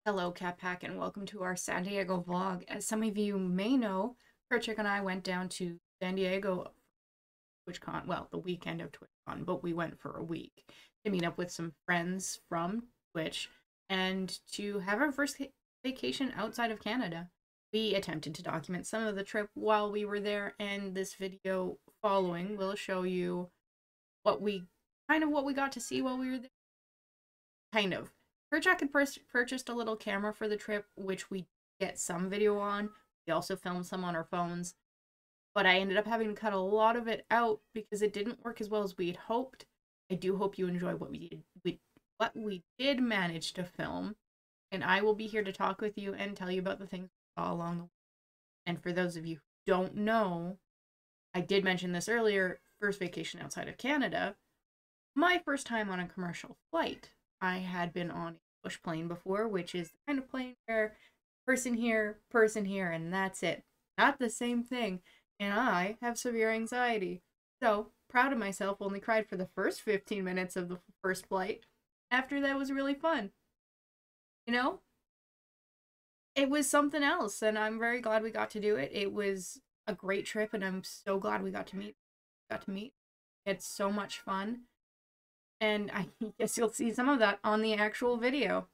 Hello, Cat Pack, and welcome to our San Diego vlog. As some of you may know, Perchik and I went down to San Diego TwitchCon, well, the weekend of TwitchCon, but we went for a week to meet up with some friends from Twitch and to have our first vacation outside of Canada. We attempted to document some of the trip while we were there, and this video following will show you what we got to see while we were there. Kind of. Perchak had purchased a little camera for the trip, which we get some video on. We also filmed some on our phones. But I ended up having to cut a lot of it out because it didn't work as well as we had hoped. I do hope you enjoy what we did manage to film. And I will be here to talk with you and tell you about the things we saw along the way. And for those of you who don't know, I did mention this earlier, first vacation outside of Canada. My first time on a commercial flight. I had been on a bush plane before, which is the kind of plane where person here, and that's it. Not the same thing. And I have severe anxiety. So, proud of myself, only cried for the first 15 minutes of the first flight. After that was really fun. You know? It was something else, and I'm very glad we got to do it. It was a great trip, and I'm so glad we got to meet. It's so much fun. And I guess you'll see some of that on the actual video.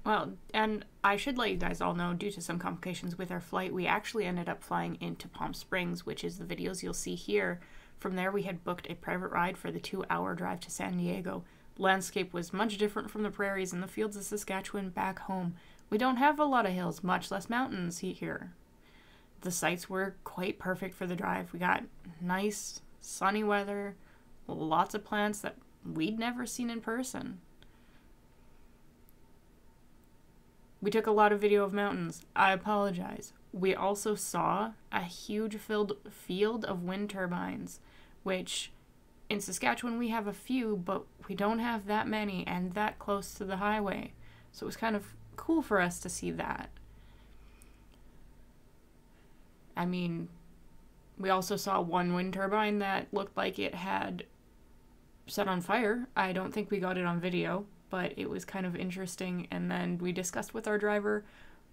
Well, and I should let you guys all know, due to some complications with our flight, we actually ended up flying into Palm Springs, which is the videos you'll see here. From there, we had booked a private ride for the 2-hour drive to San Diego. Landscape was much different from the prairies and the fields of Saskatchewan back home. We don't have a lot of hills, much less mountains here. The sights were quite perfect for the drive. We got nice, sunny weather, lots of plants that we'd never seen in person. We took a lot of video of mountains. I apologize. We also saw a huge field of wind turbines, which in Saskatchewan we have a few, but we don't have that many and that close to the highway. So it was kind of cool for us to see that. I mean, we also saw one wind turbine that looked like it had set on fire. I don't think we got it on video, but it was kind of interesting. And then we discussed with our driver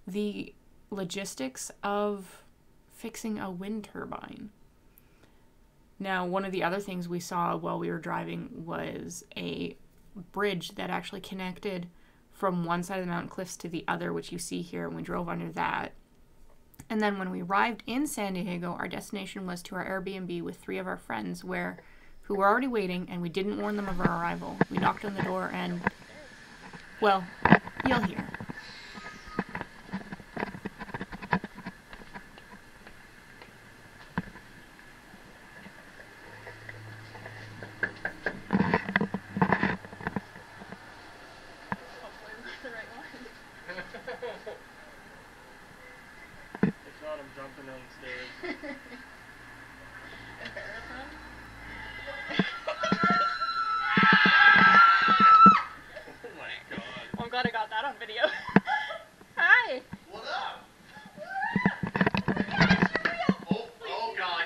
the logistics of fixing a wind turbine. Now, one of the other things we saw while we were driving was a bridge that actually connected from one side of the mountain cliffs to the other, which you see here, and we drove under that. And then when we arrived in San Diego, our destination was to our Airbnb with 3 of our friends who were already waiting, and we didn't warn them of our arrival. We knocked on the door and, well, you'll hear. Hopefully that's the right one. If not, I'm jumping downstairs. Embarrassing. Oh my god. Well, I'm glad I got that on video. Hi! What up? Oh god.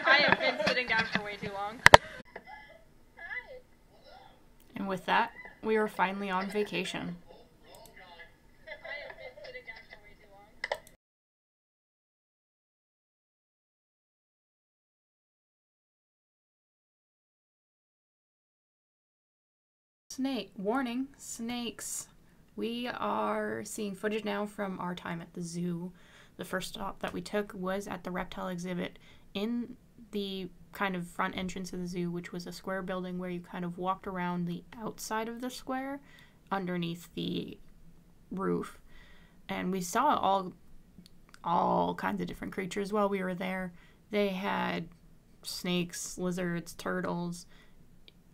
I have been sitting down for way too long. Hi! And with that, we were finally on vacation. I have been sitting down for way too long. Warning, snakes. We are seeing footage now from our time at the zoo. The first stop that we took was at the reptile exhibit in the kind of front entrance of the zoo, which was a square building where you kind of walked around the outside of the square underneath the roof. And we saw all kinds of different creatures while we were there. They had snakes, lizards, turtles.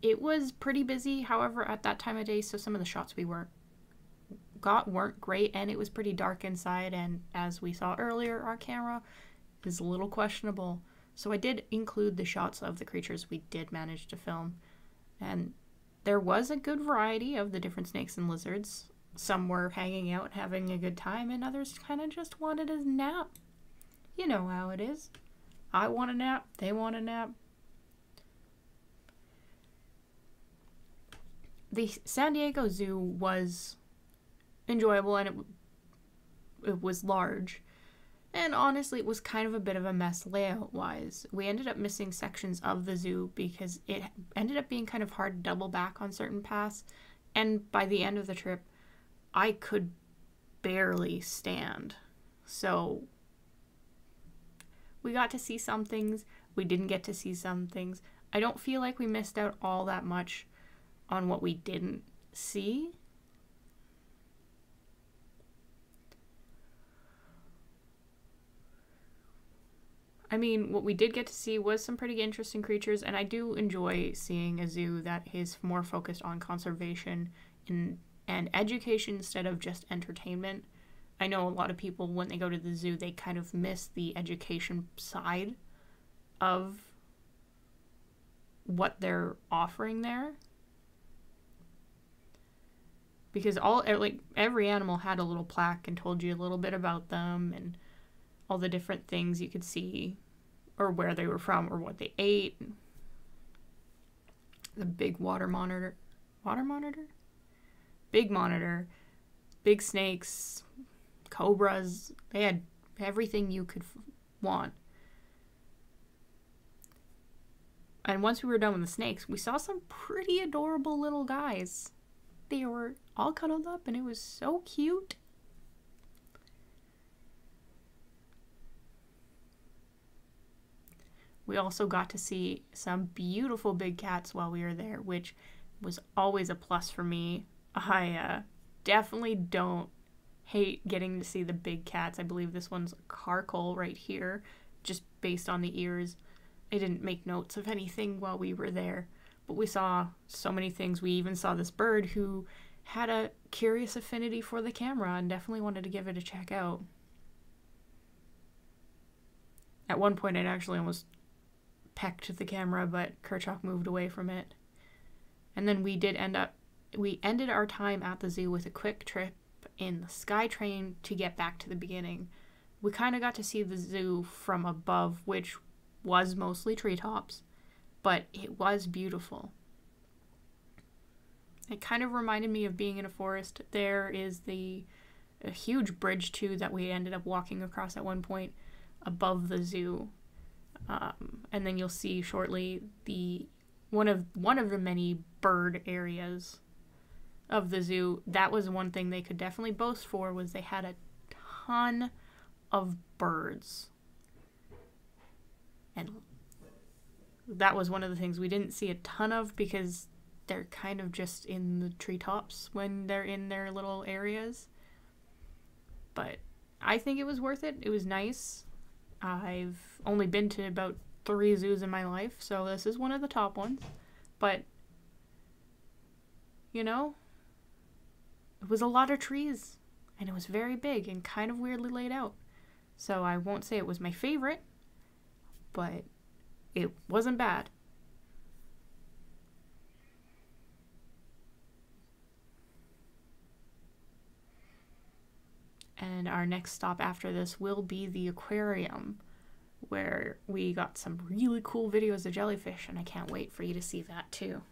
It was pretty busy, however, at that time of day, so some of the shots we weren't great, and it was pretty dark inside, and as we saw earlier, our camera is a little questionable. So I did include the shots of the creatures we did manage to film, and there was a good variety of the different snakes and lizards. Some were hanging out, having a good time, and others kind of just wanted a nap. You know how it is. I want a nap, they want a nap. The San Diego Zoo was enjoyable, and it was large. And honestly, it was kind of a bit of a mess layout-wise. We ended up missing sections of the zoo because it ended up being kind of hard to double back on certain paths. And by the end of the trip, I could barely stand. So we got to see some things. We didn't get to see some things. I don't feel like we missed out all that much on what we didn't see. I mean, what we did get to see was some pretty interesting creatures, and I do enjoy seeing a zoo that is more focused on conservation and education instead of just entertainment. I know a lot of people, when they go to the zoo, they kind of miss the education side of what they're offering there. Because every animal had a little plaque and told you a little bit about them and all the different things you could see, or where they were from, or what they ate. The big water monitor, big snakes, cobras. They had everything you could want. And once we were done with the snakes, we saw some pretty adorable little guys. They were all cuddled up, and it was so cute. We also got to see some beautiful big cats while we were there, which was always a plus for me. I definitely don't hate getting to see the big cats. I believe this one's a caracol right here, just based on the ears. I didn't make notes of anything while we were there, but we saw so many things. We even saw this bird who had a curious affinity for the camera and definitely wanted to give it a check out. At one point, it actually almost pecked the camera, but Kerchak moved away from it. And then we ended our time at the zoo with a quick trip in the SkyTrain to get back to the beginning. We kind of got to see the zoo from above, which was mostly treetops, but it was beautiful. It kind of reminded me of being in a forest. There is a huge bridge too that we ended up walking across at one point above the zoo. And then you'll see shortly one of the many bird areas of the zoo. That was one thing they could definitely boast for, was they had a ton of birds. And that was one of the things we didn't see a ton of because they're kind of just in the treetops when they're in their little areas. But I think it was worth it. It was nice. I've only been to about 3 zoos in my life, so this is one of the top ones. But, you know, it was a lot of trees, and it was very big and kind of weirdly laid out. So I won't say it was my favorite, but it wasn't bad. And our next stop after this will be the aquarium, where we got some really cool videos of jellyfish, and I can't wait for you to see that too.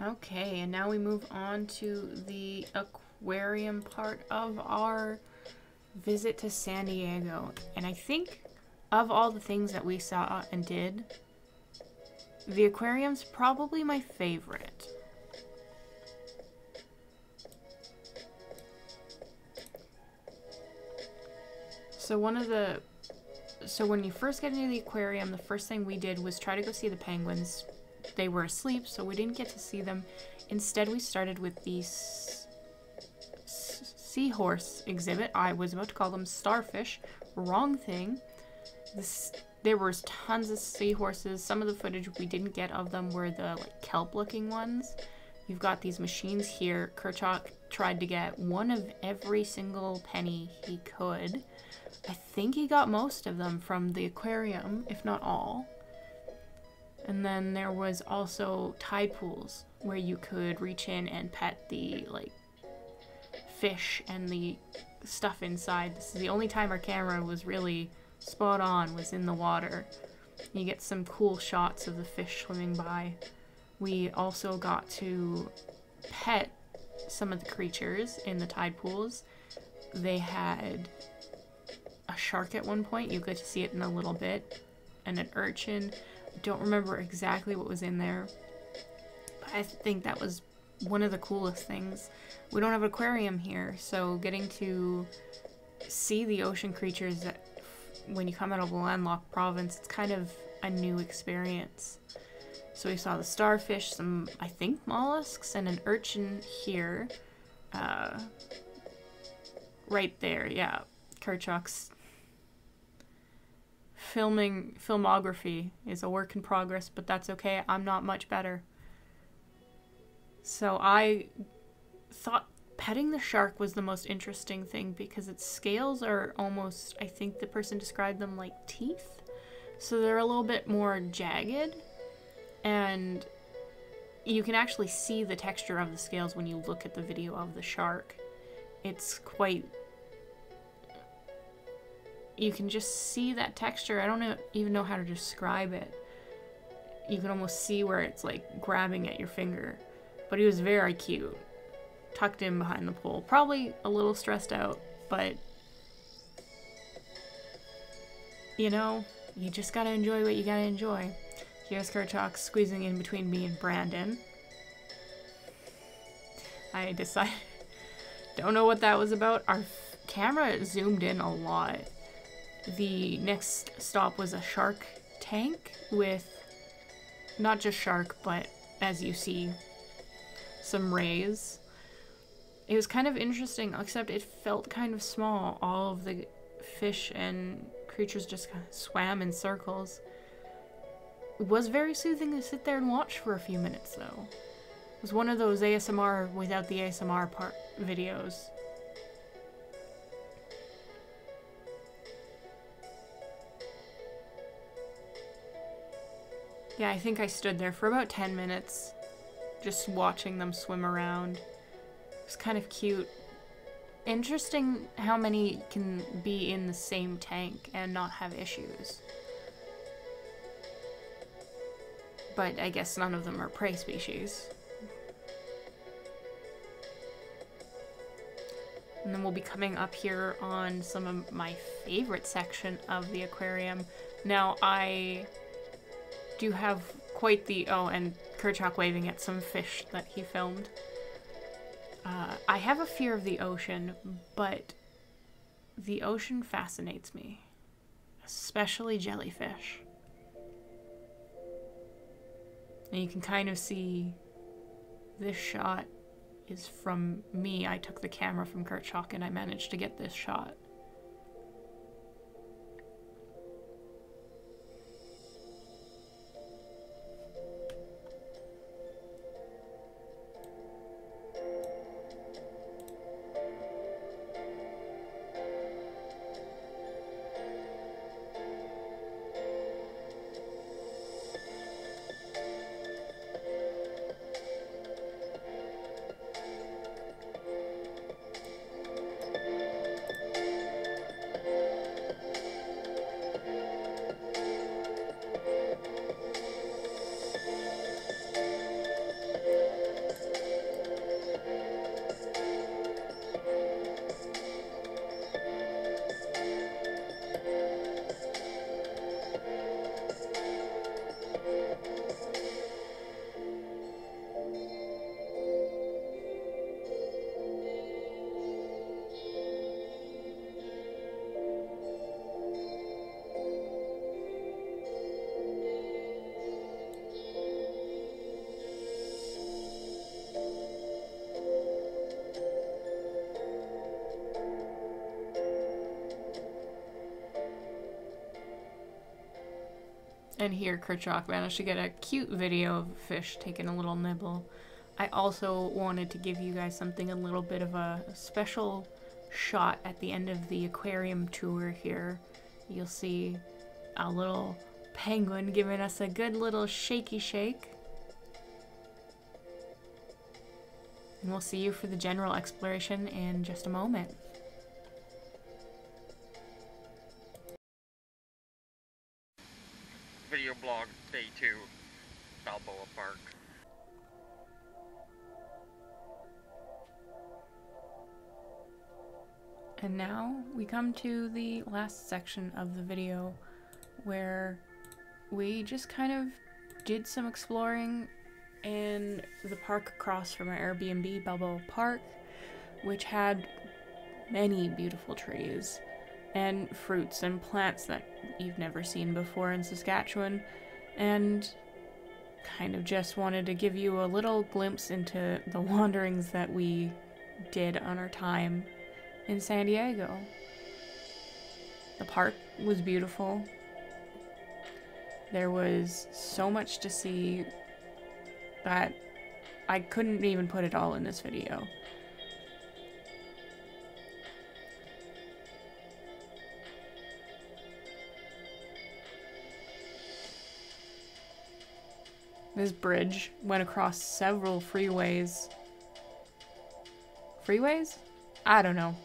Okay, and now we move on to the aquarium part of our visit to San Diego. And I think of all the things that we saw and did, the aquarium's probably my favorite. So when you first get into the aquarium, the first thing we did was try to go see the penguins. They were asleep, so we didn't get to see them. Instead, we started with the seahorse exhibit. I was about to call them starfish. Wrong thing. There was tons of seahorses. Some of the footage we didn't get of them were the kelp-looking ones. You've got these machines here. Kerchak tried to get one of every single penny he could. I think he got most of them from the aquarium, if not all. And then there was also tide pools where you could reach in and pet the fish and the stuff inside. This is the only time our camera was really spot on, was in the water. You get some cool shots of the fish swimming by. We also got to pet some of the creatures in the tide pools. They had a shark at one point, you get to see it in a little bit, and an urchin. I don't remember exactly what was in there, but I think that was one of the coolest things. We don't have an aquarium here, so getting to see the ocean creatures that, when you come out of a landlocked province, it's kind of a new experience. So we saw the starfish, some, I think, mollusks, and an urchin here. Right there, yeah. Kerchak's filmography is a work in progress, but that's okay. I'm not much better. So I thought petting the shark was the most interesting thing because its scales are almost, I think the person described them like teeth. So they're a little bit more jagged, and you can actually see the texture of the scales when you look at the video of the shark. It's quite... You can just see that texture. I don't even know how to describe it. You can almost see where it's like grabbing at your finger. But he was very cute. Tucked in behind the pool. Probably a little stressed out, but you know, you just gotta enjoy what you gotta enjoy. Here's Kerchak squeezing in between me and Brandon. I decided, don't know what that was about. Our camera zoomed in a lot. The next stop was a shark tank with not just shark, but as you see, some rays. It was kind of interesting, except it felt kind of small. All of the fish and creatures just kind of swam in circles. It was very soothing to sit there and watch for a few minutes, though. It was one of those ASMR without the ASMR part videos. Yeah, I think I stood there for about 10 minutes, just watching them swim around. It was kind of cute. Interesting how many can be in the same tank and not have issues. But I guess none of them are prey species. And then we'll be coming up here on some of my favorite section of the aquarium. Now, I do have quite the... Oh, and Kerchak waving at some fish that he filmed. I have a fear of the ocean, but the ocean fascinates me. Especially jellyfish. And you can kind of see this shot is from me. I took the camera from Kerchak and I managed to get this shot. And here Kerchak managed to get a cute video of a fish taking a little nibble. I also wanted to give you guys something, a little bit of a special shot at the end of the aquarium tour here. You'll see a little penguin giving us a good little shaky shake. And we'll see you for the general exploration in just a moment. Video blog day 2, Balboa Park. And now we come to the last section of the video where we just kind of did some exploring in the park across from our Airbnb, Balboa Park, which had many beautiful trees and fruits and plants that you've never seen before in Saskatchewan, and kind of just wanted to give you a little glimpse into the wanderings that we did on our time in San Diego. The park was beautiful. There was so much to see that I couldn't even put it all in this video. This bridge went across several freeways. Freeways? I don't know.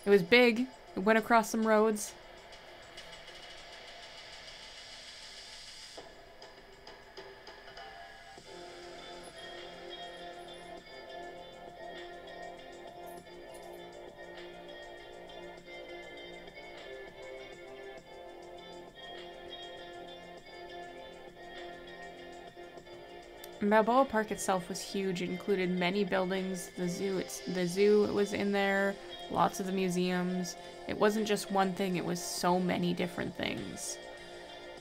It was big. It went across some roads. Balboa Park itself was huge. It included many buildings. The zoo was in there, lots of the museums. It wasn't just one thing, it was so many different things.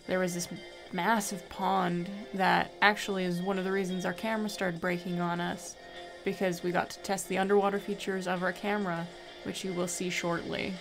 There was this massive pond that actually is one of the reasons our camera started breaking on us, because we got to test the underwater features of our camera, which you will see shortly.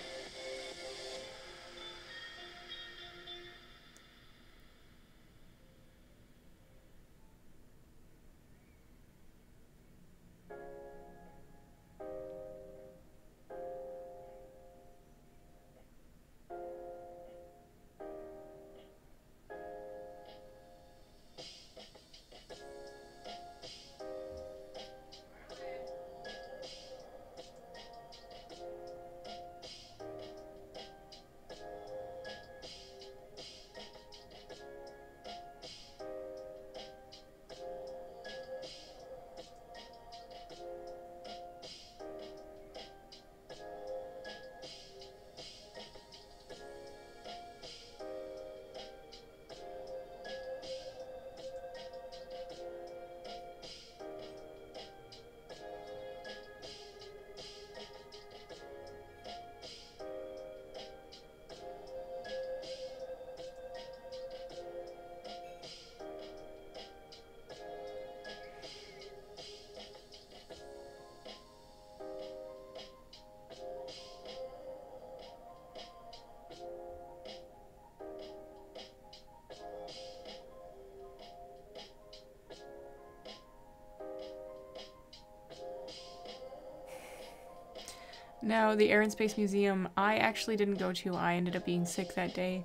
Now, the Air and Space Museum, I actually didn't go to. I ended up being sick that day.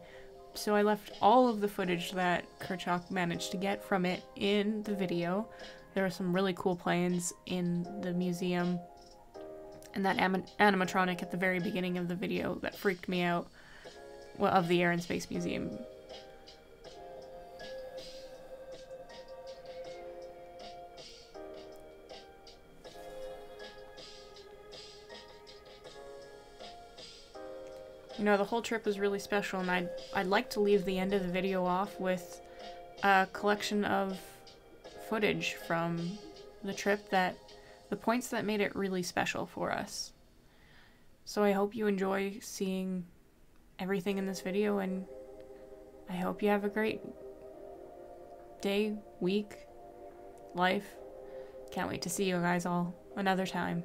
So I left all of the footage that Kerchak managed to get from it in the video. There are some really cool planes in the museum. And that animatronic at the very beginning of the video that freaked me out, well, of the Air and Space Museum. You know, the whole trip was really special, and I'd like to leave the end of the video off with a collection of footage from the trip, the points that made it really special for us. So I hope you enjoy seeing everything in this video, and I hope you have a great day, week, life. Can't wait to see you guys all another time.